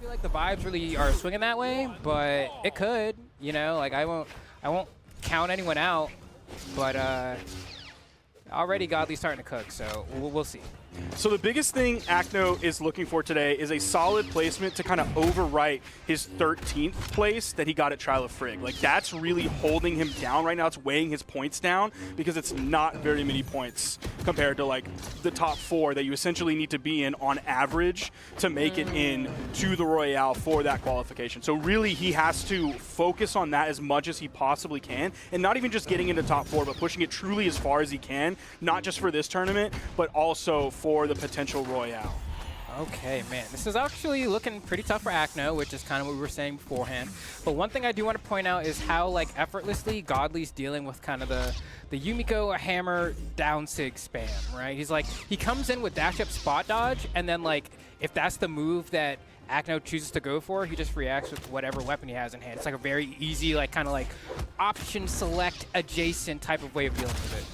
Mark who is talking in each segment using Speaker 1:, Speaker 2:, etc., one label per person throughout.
Speaker 1: like the vibes really are swinging that way, but it could, you know, like I won't count anyone out, but already Godly's starting to cook, so we'll see.
Speaker 2: So the biggest thing Acno is looking for today is a solid placement to kind of overwrite his 13th place that he got at Trial of Frig. Like, that's really holding him down right now. It's weighing his points down because it's not very many points compared to, like, the top 4 that you essentially need to be in on average to make it in to the Royale for that qualification. So really, he has to focus on that as much as he possibly can, and not even just getting into top 4, but pushing it truly as far as he can, not just for this tournament, but also for the potential Royale.
Speaker 1: Okay, man, this is actually looking pretty tough for Acno, which is kind of what we were saying beforehand. But one thing I do want to point out is how, like, effortlessly Godly's dealing with kind of the Yumiko hammer down sig spam, right? He's like, he comes in with dash up spot dodge, and then, like, if that's the move that Acno chooses to go for, he just reacts with whatever weapon he has in hand. It's like a very easy, like, kind of like option select adjacent type of way of dealing with it.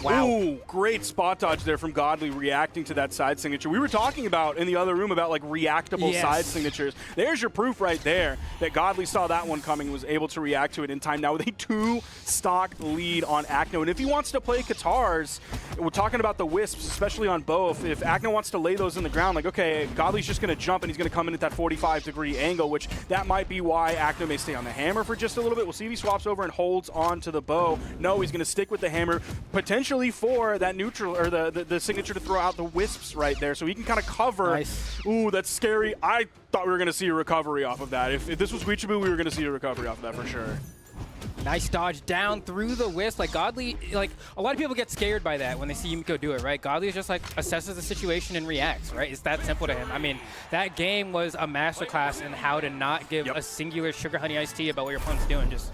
Speaker 1: Wow.
Speaker 2: Ooh, great spot dodge there from Godly reacting to that side signature. We were talking about in the other room about, like, reactable side signatures. There's your proof right there that Godly saw that one coming and was able to react to it in time. Now with a 2-stock lead on Acno. And if he wants to play Katars, we're talking about the Wisps, especially on both. If Acno wants to lay those in the ground, like, okay, Godly's just going to jump and he's going to come in at that 45-degree angle, which that might be why Acno may stay on the hammer for just a little bit. We'll see if he swaps over and holds on to the bow. No, he's going to stick with the hammer, potentially for that neutral, or the signature to throw out the Wisps right there, so he can kind of cover.
Speaker 1: Nice.
Speaker 2: Ooh, that's scary. I thought we were going to see a recovery off of that. If this was Quichibu, we were going to see a recovery off of that for sure.
Speaker 1: Nice dodge down through the Wisp. Like, Godly, like, a lot of people get scared by that when they see Yumiko do it, right? Godly is just, like, assesses the situation and reacts, right? It's that simple to him. I mean, that game was a masterclass in how to not give a singular sugar honey iced tea about what your opponent's doing. Just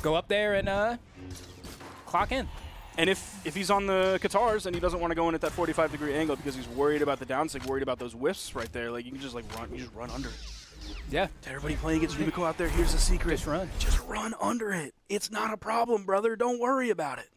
Speaker 1: go up there and clock in.
Speaker 2: And if he's on the Katars and he doesn't want to go in at that 45-degree angle because he's worried about the downsig, worried about those Wisps right there, like, you can just, like, run, you just run under it.
Speaker 1: Yeah.
Speaker 2: To everybody playing against Yumiko out there, here's the secret.
Speaker 1: Just run.
Speaker 2: Just run under it. It's not a problem, brother. Don't worry about it.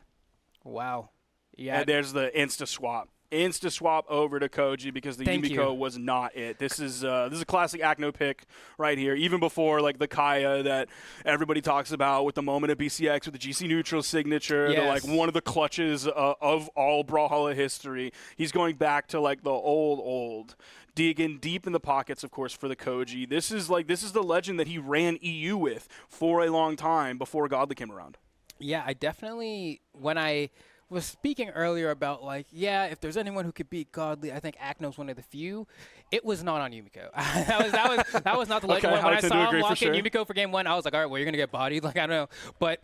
Speaker 1: Wow. Yeah.
Speaker 2: And there's the insta-swap. Insta-swap over to Koji because the Yumiko was not it. This is a classic Acno pick right here, even before, like, the Kaya that everybody talks about with the moment of BCX with the GC neutral signature, the, like, one of the clutches of all Brawlhalla history. He's going back to, like, the old digging deep in the pockets, of course, for the Koji. This is the legend that he ran EU with for a long time before Godly came around.
Speaker 1: Yeah, I definitely, when I was speaking earlier about, like, yeah, if there's anyone who could beat Godly, I think Acno's one of the few. It was not on Yumiko. that was not the legend.
Speaker 2: Okay,
Speaker 1: when I saw him lock in
Speaker 2: sure.
Speaker 1: Yumiko for game 1, I was like, all right, well, you're going to get bodied. Like, I don't know. But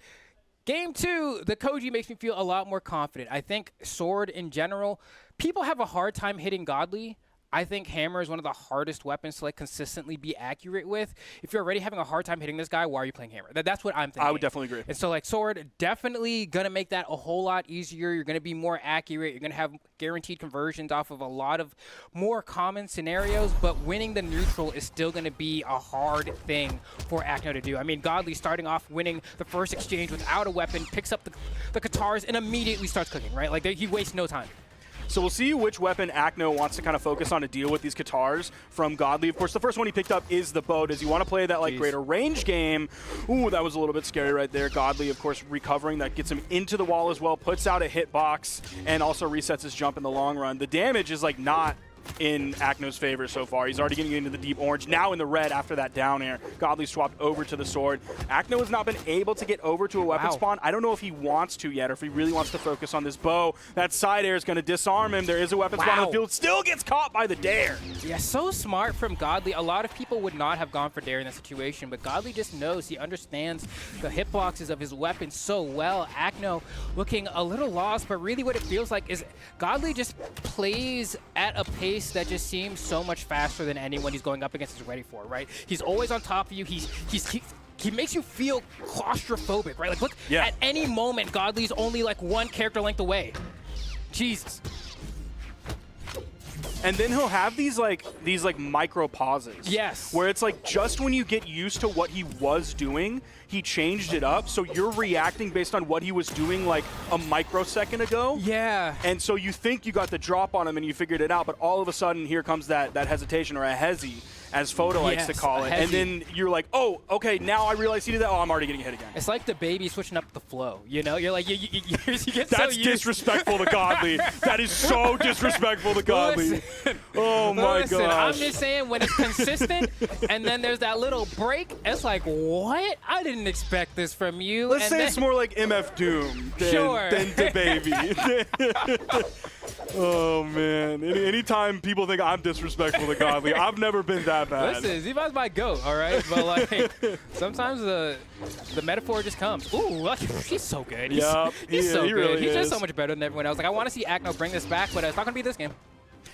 Speaker 1: game 2, the Koji makes me feel a lot more confident. I think Sword in general, people have a hard time hitting Godly. I think hammer is one of the hardest weapons to, like, consistently be accurate with. If you're already having a hard time hitting this guy, why are you playing hammer? That's what I'm thinking.
Speaker 2: I would definitely agree.
Speaker 1: And so, like, sword, definitely going to make that a whole lot easier. You're going to be more accurate. You're going to have guaranteed conversions off of a lot of more common scenarios, but winning the neutral is still going to be a hard thing for Acno to do. I mean, Godly starting off winning the first exchange without a weapon, picks up the Katars, and immediately starts cooking, right? Like, he wastes no time.
Speaker 2: So we'll see which weapon Acno wants to kind of focus on to deal with these Katars from Godly. Of course, the first one he picked up is the bow. Does he want to play that, like, greater range game? Ooh, that was a little bit scary right there. Godly, of course, recovering. That gets him into the wall as well, puts out a hitbox, and also resets his jump in the long run. The damage is, like, not in Acno's favor so far. He's already getting into the deep orange, now in the red after that down air. Godly swapped over to the sword. Acno has not been able to get over to a weapon spawn. I don't know if he wants to yet, or if he really wants to focus on this bow. That side air is going to disarm him. There is a weapon spawn on the field. Still gets caught by the dare.
Speaker 1: Yeah, so smart from Godly. A lot of people would not have gone for dare in that situation, but Godly just knows. He understands the hitboxes of his weapon so well. Acno looking a little lost, but really what it feels like is Godly just plays at a pace that just seems so much faster than anyone he's going up against is ready for, right? He's always on top of you. He makes you feel claustrophobic, right? Like, look, at any moment, Godly's only, like, one character length away. Jesus.
Speaker 2: And then he'll have these micro pauses.
Speaker 1: Yes.
Speaker 2: Where it's like just when you get used to what he was doing, he changed it up. So you're reacting based on what he was doing like a microsecond ago.
Speaker 1: Yeah.
Speaker 2: And so you think you got the drop on him and you figured it out, but all of a sudden here comes that hesitation or a hezi. as Photo likes to call it. And then you're like, oh, okay, now I realize he did that. Oh, I'm already getting hit again.
Speaker 1: It's like the baby switching up the flow, you know? You're like, you get
Speaker 2: That's
Speaker 1: so
Speaker 2: disrespectful to Godly. That is so disrespectful to Godly.
Speaker 1: Listen,
Speaker 2: oh my
Speaker 1: gosh. I'm just saying, when it's consistent and then there's that little break, it's like, what? I didn't expect this from you.
Speaker 2: Let's say it's more like MF Doom than the baby. Oh, man. Anytime people think I'm disrespectful to Godly, I've never been that bad.
Speaker 1: Listen, Ziva's my goat, all right? But, like, sometimes the metaphor just comes. Ooh, he's so good. He's so good.
Speaker 2: Really
Speaker 1: He's just so much better than everyone else. Like, I want to see Acno bring this back, but it's not going to be this game.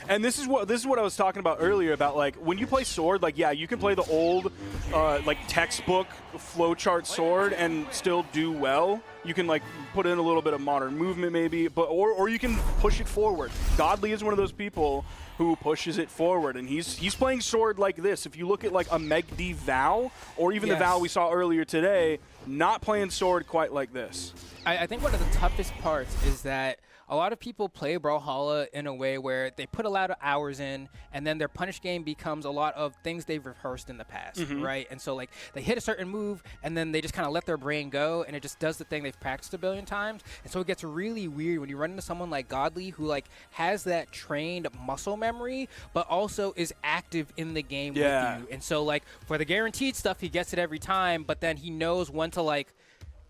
Speaker 2: And this is what I was talking about earlier about, like, when you play Sword, like, yeah, you can play the old, like, textbook flowchart Sword and still do well. You can, like, put in a little bit of modern movement maybe, but or you can push it forward. Godly is one of those people who pushes it forward, and he's playing Sword like this. If you look at, like, a Meg D Val, or even the Val we saw earlier today, not playing Sword quite like this.
Speaker 1: I think one of the toughest parts is that a lot of people play Brawlhalla in a way where they put a lot of hours in, and then their punish game becomes a lot of things they've rehearsed in the past, right? And so, like, they hit a certain move, and then they just kind of let their brain go, and it just does the thing they've practiced a billion times. And so it gets really weird when you run into someone like Godly, who, like, has that trained muscle memory, but also is active in the game with you. And so, like, for the guaranteed stuff, he gets it every time, but then he knows when to, like,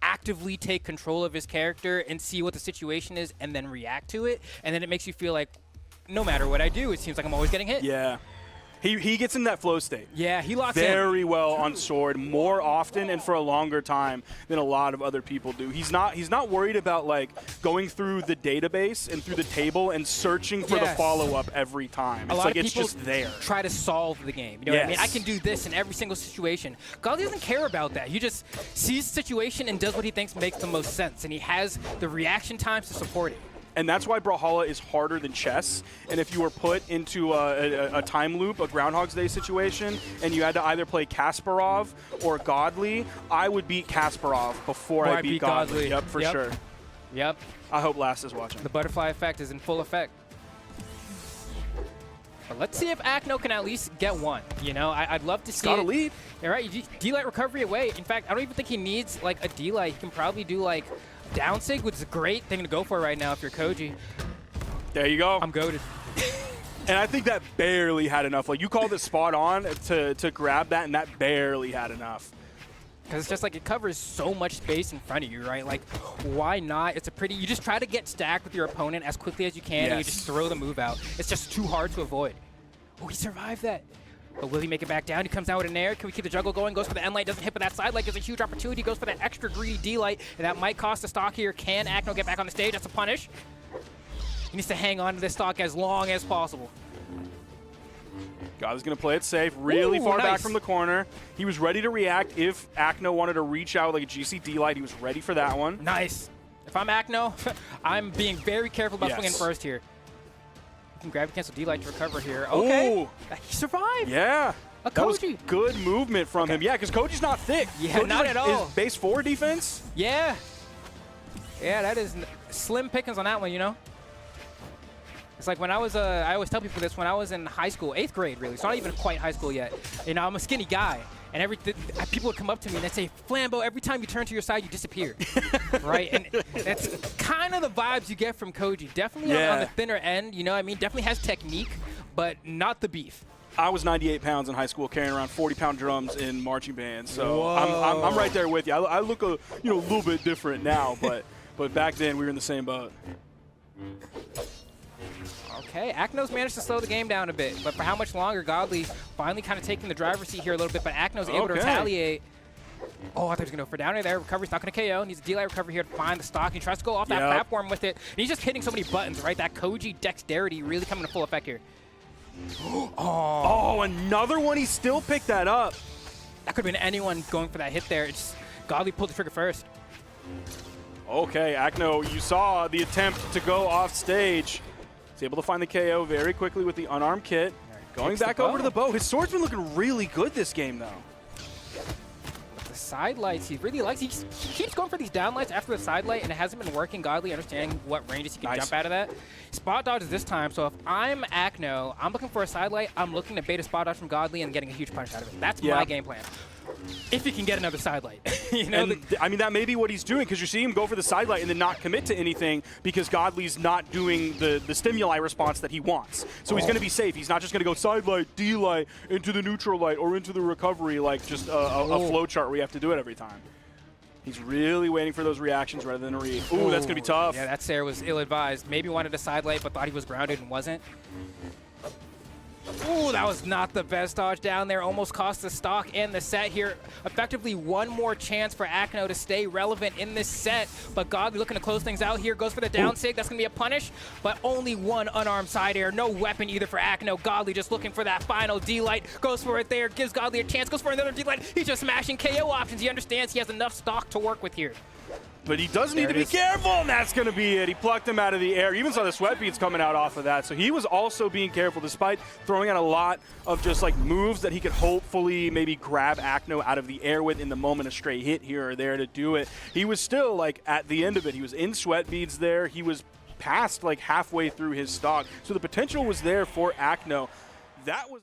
Speaker 1: actively take control of his character and see what the situation is and then react to it. And then it makes you feel like no matter what I do, it seems like I'm always getting hit.
Speaker 2: Yeah. He gets in that flow state.
Speaker 1: Yeah, he locks
Speaker 2: very well on Sword more often and for a longer time than a lot of other people do. He's not worried about, like, going through the database and through the table and searching for the follow-up every time. It's like it's just there.
Speaker 1: Try to solve the game. You know what I mean? I can do this in every single situation. Godly doesn't care about that. He just sees the situation and does what he thinks makes the most sense, and he has the reaction times to support it.
Speaker 2: And that's why Brawlhalla is harder than chess. And if you were put into a time loop, a Groundhog's Day situation, and you had to either play Kasparov or Godly, I would beat Kasparov before I beat Godly. Yep, for sure.
Speaker 1: Yep.
Speaker 2: I hope Last is watching.
Speaker 1: The butterfly effect is in full effect. But let's see if Acno can at least get one. You know, I'd love to see
Speaker 2: Got a lead.
Speaker 1: All right, D-Light recovery away. In fact, I don't even think he needs, like, a D-Light. He can probably do, like, down sig, which is a great thing to go for right now if you're Koji.
Speaker 2: There you go.
Speaker 1: I'm goated.
Speaker 2: And I think that barely had enough. Like, you called it spot on to grab that, and that barely had enough.
Speaker 1: Because it's just like it covers so much space in front of you, right? Like, why not? It's a pretty, you just try to get stacked with your opponent as quickly as you can, and you just throw the move out. It's just too hard to avoid. Oh, he survived that. But will he make it back down? He comes down with an air. Can we keep the juggle going? Goes for the N-Light. Doesn't hit, but that side light gives a huge opportunity. Goes for that extra greedy D-Light, and that might cost the stock here. Can Acno get back on the stage? That's a punish. He needs to hang on to this stock as long as possible.
Speaker 2: God's going to play it safe, really far back from the corner. He was ready to react if Acno wanted to reach out like a GC D-Light. He was ready for that one.
Speaker 1: Nice. If I'm Acno, I'm being very careful about swinging first here. Can grab cancel D-Light to recover here. Okay.
Speaker 2: Ooh.
Speaker 1: He survived.
Speaker 2: Yeah.
Speaker 1: A
Speaker 2: that was
Speaker 1: Koji.
Speaker 2: Good movement from him. Yeah, because Koji's not thick.
Speaker 1: Yeah,
Speaker 2: Koji's
Speaker 1: not at all.
Speaker 2: Is base 4 defense?
Speaker 1: Yeah. Yeah, that is slim pickings on that one, you know? It's like when I was, I always tell people this, when I was in high school, 8th grade really, so not even quite high school yet. You know, I'm a skinny guy. And people would come up to me and they'd say, Flambeau, every time you turn to your side, you disappear. Right? And that's kind of the vibes you get from Koji. Definitely on the thinner end, you know what I mean? Definitely has technique, but not the beef.
Speaker 2: I was 98 pounds in high school, carrying around 40-pound drums in marching bands. So I'm right there with you. I look a little bit different now, but back then we were in the same boat.
Speaker 1: Okay, Acno's managed to slow the game down a bit, but for how much longer? Godly finally kind of taking the driver's seat here a little bit, but Acno's able to retaliate. Oh, I thought he was going to go for down air there. Recovery's not going to KO. Needs a D-Light recovery here to find the stock. He tries to go off that platform with it, and he's just hitting so many buttons, right? That Koji dexterity really coming to full effect here.
Speaker 2: Oh, another one. He still picked that up.
Speaker 1: That could have been anyone going for that hit there. It's just Godly pulled the trigger first.
Speaker 2: Okay, Acno, you saw the attempt to go off stage. He's able to find the KO very quickly with the unarmed kit. Going back over to the bow. His sword's been looking really good this game, though.
Speaker 1: the side lights he really likes. He keeps going for these down lights after the side light, and it hasn't been working. Godly understanding what ranges he can jump out of that. Spot dodges this time, so if I'm Acno, I'm looking for a side light. I'm looking to bait a spot dodge from Godly and getting a huge punish out of it. That's my game plan. If he can get another side light. You know,
Speaker 2: I mean, that may be what he's doing, because you see him go for the side light and then not commit to anything because Godly's not doing the stimuli response that he wants. So he's going to be safe. He's not just going to go side light, D light, into the neutral light, or into the recovery like just a flow chart where you have to do it every time. He's really waiting for those reactions rather than a read. Ooh, that's going to be tough.
Speaker 1: Yeah, that Sarah was ill-advised. Maybe wanted a side light, but thought he was grounded and wasn't. Ooh, that was not the best dodge down there. Almost cost the stock and the set here. Effectively one more chance for Acno to stay relevant in this set. But Godly looking to close things out here. Goes for the down sig. That's going to be a punish. But only one unarmed side air. No weapon either for Acno. Godly just looking for that final D-light. Goes for it there. Gives Godly a chance. Goes for another D-light. He's just smashing KO options. He understands he has enough stock to work with here.
Speaker 2: But he does need to be careful, and that's going to be it. He plucked him out of the air. You even saw the sweat beads coming out off of that. So he was also being careful, despite throwing out a lot of just like moves that he could hopefully maybe grab Acno out of the air with in the moment, a stray hit here or there to do it. He was still like at the end of it. He was in sweat beads there. He was past like halfway through his stock. So the potential was there for Acno. That was